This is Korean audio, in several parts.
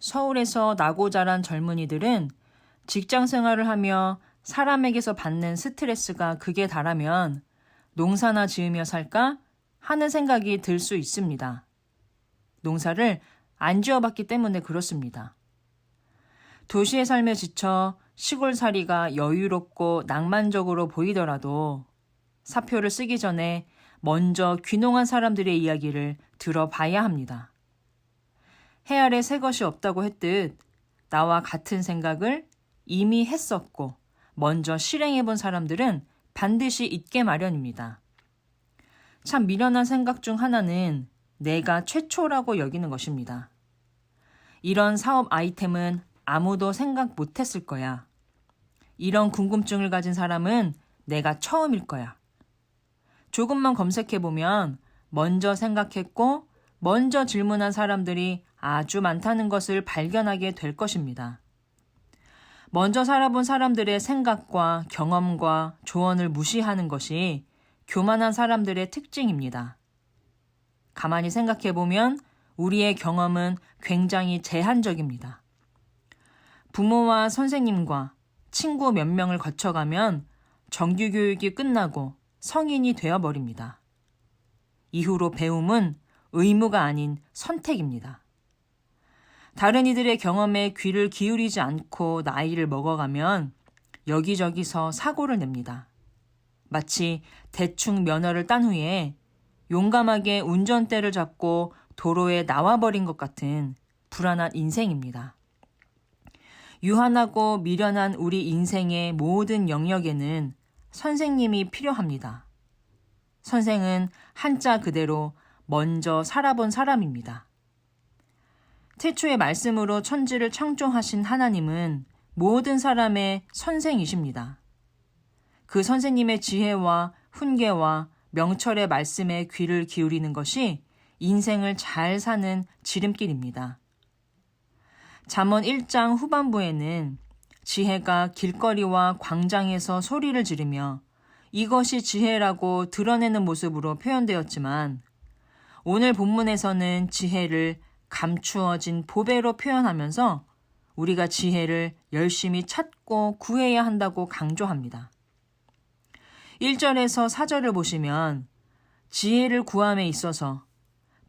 서울에서 나고 자란 젊은이들은 직장 생활을 하며 사람에게서 받는 스트레스가 극에 달하면 농사나 지으며 살까 하는 생각이 들 수 있습니다. 농사를 안 지어봤기 때문에 그렇습니다. 도시의 삶에 지쳐 시골살이가 여유롭고 낭만적으로 보이더라도 사표를 쓰기 전에 먼저 귀농한 사람들의 이야기를 들어봐야 합니다. 해 아래 새 것이 없다고 했듯 나와 같은 생각을 이미 했었고 먼저 실행해본 사람들은 반드시 있게 마련입니다. 참 미련한 생각 중 하나는 내가 최초라고 여기는 것입니다. 이런 사업 아이템은 아무도 생각 못했을 거야. 이런 궁금증을 가진 사람은 내가 처음일 거야. 조금만 검색해보면 먼저 생각했고 먼저 질문한 사람들이 아주 많다는 것을 발견하게 될 것입니다. 먼저 살아본 사람들의 생각과 경험과 조언을 무시하는 것이 교만한 사람들의 특징입니다. 가만히 생각해보면 우리의 경험은 굉장히 제한적입니다. 부모와 선생님과 친구 몇 명을 거쳐가면 정규교육이 끝나고 성인이 되어버립니다. 이후로 배움은 의무가 아닌 선택입니다. 다른 이들의 경험에 귀를 기울이지 않고 나이를 먹어가면 여기저기서 사고를 냅니다. 마치 대충 면허를 딴 후에 용감하게 운전대를 잡고 도로에 나와버린 것 같은 불안한 인생입니다. 유한하고 미련한 우리 인생의 모든 영역에는 선생님이 필요합니다. 선생은 한자 그대로 먼저 살아본 사람입니다. 태초의 말씀으로 천지를 창조하신 하나님은 모든 사람의 선생이십니다. 그 선생님의 지혜와 훈계와 명철의 말씀에 귀를 기울이는 것이 인생을 잘 사는 지름길입니다. 잠언 1장 후반부에는 지혜가 길거리와 광장에서 소리를 지르며 이것이 지혜라고 드러내는 모습으로 표현되었지만 오늘 본문에서는 지혜를 감추어진 보배로 표현하면서 우리가 지혜를 열심히 찾고 구해야 한다고 강조합니다. 1절에서 4절을 보시면 지혜를 구함에 있어서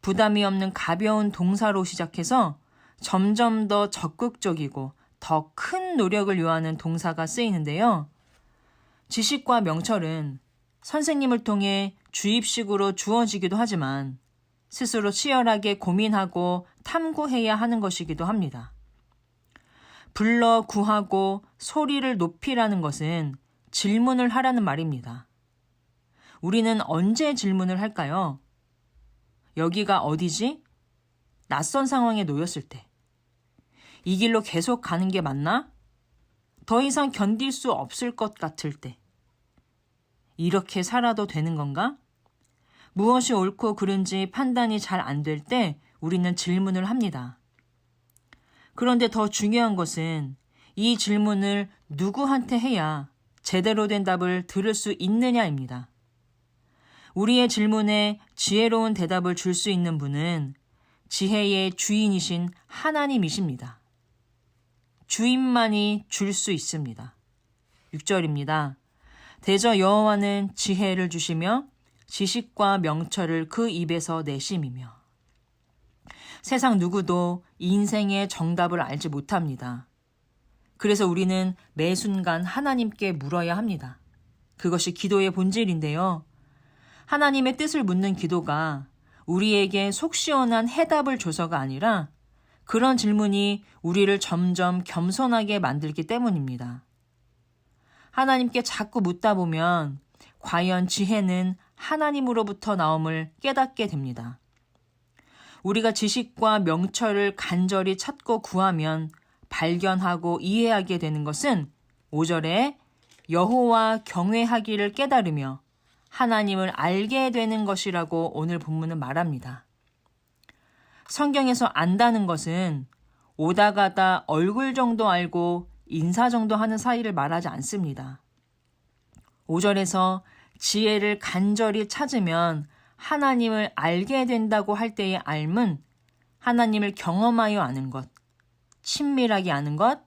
부담이 없는 가벼운 동사로 시작해서 점점 더 적극적이고 더 큰 노력을 요하는 동사가 쓰이는데요. 지식과 명철은 선생님을 통해 주입식으로 주어지기도 하지만 스스로 치열하게 고민하고 탐구해야 하는 것이기도 합니다. 불러 구하고 소리를 높이라는 것은 질문을 하라는 말입니다. 우리는 언제 질문을 할까요? 여기가 어디지? 낯선 상황에 놓였을 때. 이 길로 계속 가는 게 맞나? 더 이상 견딜 수 없을 것 같을 때. 이렇게 살아도 되는 건가? 무엇이 옳고 그른지 판단이 잘 안 될 때 우리는 질문을 합니다. 그런데 더 중요한 것은 이 질문을 누구한테 해야 제대로 된 답을 들을 수 있느냐입니다. 우리의 질문에 지혜로운 대답을 줄 수 있는 분은 지혜의 주인이신 하나님이십니다. 주인만이 줄 수 있습니다. 6절입니다. 대저 여호와는 지혜를 주시며 지식과 명철을 그 입에서 내심이며. 세상 누구도 인생의 정답을 알지 못합니다. 그래서 우리는 매 순간 하나님께 물어야 합니다. 그것이 기도의 본질인데요. 하나님의 뜻을 묻는 기도가 우리에게 속 시원한 해답을 줘서가 아니라 그런 질문이 우리를 점점 겸손하게 만들기 때문입니다. 하나님께 자꾸 묻다 보면 과연 지혜는 하나님으로부터 나옴을 깨닫게 됩니다. 우리가 지식과 명철을 간절히 찾고 구하면 발견하고 이해하게 되는 것은 5절에 여호와 경외하기를 깨달으며 하나님을 알게 되는 것이라고 오늘 본문은 말합니다. 성경에서 안다는 것은 오다 가다 얼굴 정도 알고 인사 정도 하는 사이를 말하지 않습니다. 5절에서 지혜를 간절히 찾으면 하나님을 알게 된다고 할 때의 알은 하나님을 경험하여 아는 것, 친밀하게 아는 것,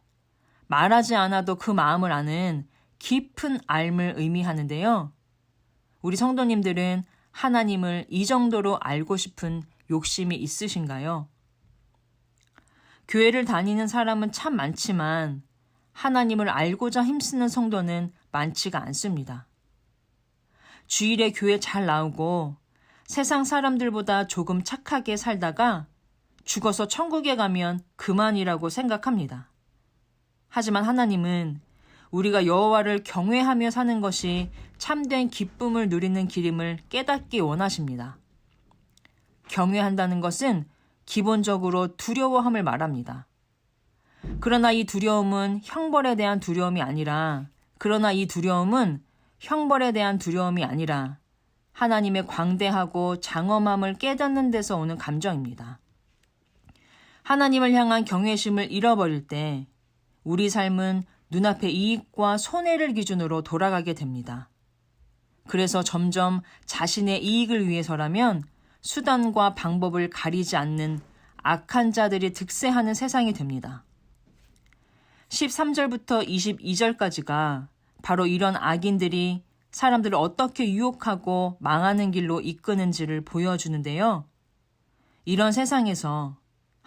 말하지 않아도 그 마음을 아는 깊은 알을 의미하는데요. 우리 성도님들은 하나님을 이 정도로 알고 싶은 욕심이 있으신가요? 교회를 다니는 사람은 참 많지만 하나님을 알고자 힘쓰는 성도는 많지가 않습니다. 주일에 교회 잘 나오고 세상 사람들보다 조금 착하게 살다가 죽어서 천국에 가면 그만이라고 생각합니다. 하지만 하나님은 우리가 여호와를 경외하며 사는 것이 참된 기쁨을 누리는 길임을 깨닫기 원하십니다. 경외한다는 것은 기본적으로 두려워함을 말합니다. 그러나 이 두려움은 형벌에 대한 두려움이 아니라 하나님의 광대하고 장엄함을 깨닫는 데서 오는 감정입니다. 하나님을 향한 경외심을 잃어버릴 때 우리 삶은 눈앞의 이익과 손해를 기준으로 돌아가게 됩니다. 그래서 점점 자신의 이익을 위해서라면 수단과 방법을 가리지 않는 악한 자들이 득세하는 세상이 됩니다. 13절부터 22절까지가 바로 이런 악인들이 사람들을 어떻게 유혹하고 망하는 길로 이끄는지를 보여주는데요. 이런 세상에서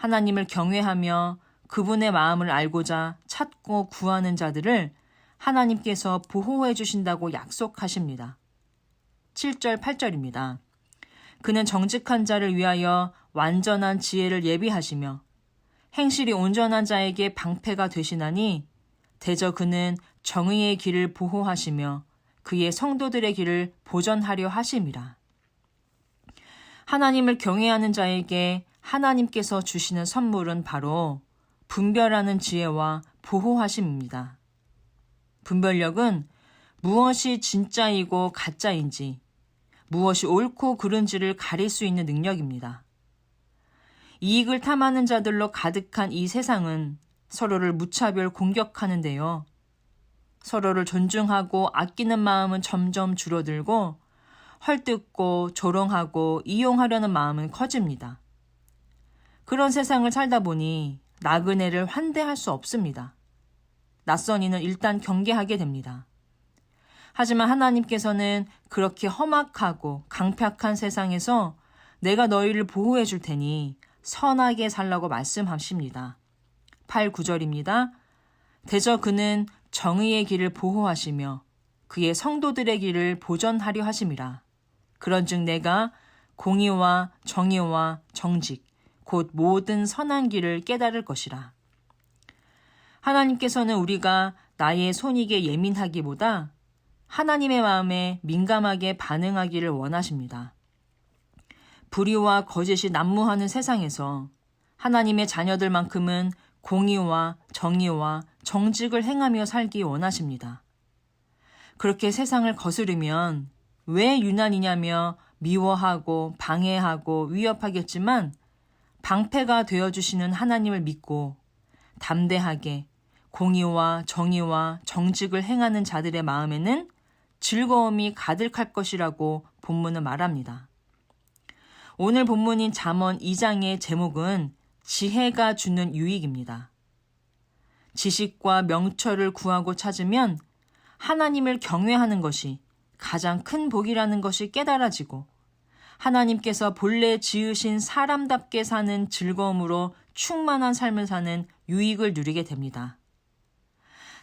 하나님을 경외하며 그분의 마음을 알고자 찾고 구하는 자들을 하나님께서 보호해 주신다고 약속하십니다. 7절, 8절입니다. 그는 정직한 자를 위하여 완전한 지혜를 예비하시며 행실이 온전한 자에게 방패가 되시나니 대저 그는 정의의 길을 보호하시며 그의 성도들의 길을 보전하려 하심이라. 하나님을 경외하는 자에게 하나님께서 주시는 선물은 바로 분별하는 지혜와 보호하심입니다. 분별력은 무엇이 진짜이고 가짜인지, 무엇이 옳고 그른지를 가릴 수 있는 능력입니다. 이익을 탐하는 자들로 가득한 이 세상은 서로를 무차별 공격하는데요. 서로를 존중하고 아끼는 마음은 점점 줄어들고 헐뜯고 조롱하고 이용하려는 마음은 커집니다. 그런 세상을 살다 보니 나그네를 환대할 수 없습니다. 낯선 이는 일단 경계하게 됩니다. 하지만 하나님께서는 그렇게 험악하고 강팍한 세상에서 내가 너희를 보호해 줄 테니 선하게 살라고 말씀하십니다. 8, 9절입니다. 대저 그는 정의의 길을 보호하시며 그의 성도들의 길을 보전하려 하심이라. 그런즉 내가 공의와 정의와 정직 곧 모든 선한 길을 깨달을 것이라. 하나님께서는 우리가 나의 손익에 예민하기보다 하나님의 마음에 민감하게 반응하기를 원하십니다. 불의와 거짓이 난무하는 세상에서 하나님의 자녀들만큼은 공의와 정의와 정직을 행하며 살기 원하십니다. 그렇게 세상을 거스르면 왜 유난이냐며 미워하고 방해하고 위협하겠지만 방패가 되어주시는 하나님을 믿고 담대하게 공의와 정의와 정직을 행하는 자들의 마음에는 즐거움이 가득할 것이라고 본문은 말합니다. 오늘 본문인 잠언 2장의 제목은 지혜가 주는 유익입니다. 지식과 명철을 구하고 찾으면 하나님을 경외하는 것이 가장 큰 복이라는 것이 깨달아지고 하나님께서 본래 지으신 사람답게 사는 즐거움으로 충만한 삶을 사는 유익을 누리게 됩니다.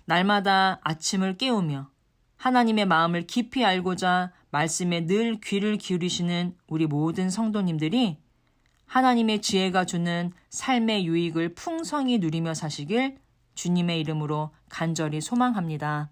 날마다 아침을 깨우며 하나님의 마음을 깊이 알고자 말씀에 늘 귀를 기울이시는 우리 모든 성도님들이 하나님의 지혜가 주는 삶의 유익을 풍성히 누리며 사시길 주님의 이름으로 간절히 소망합니다.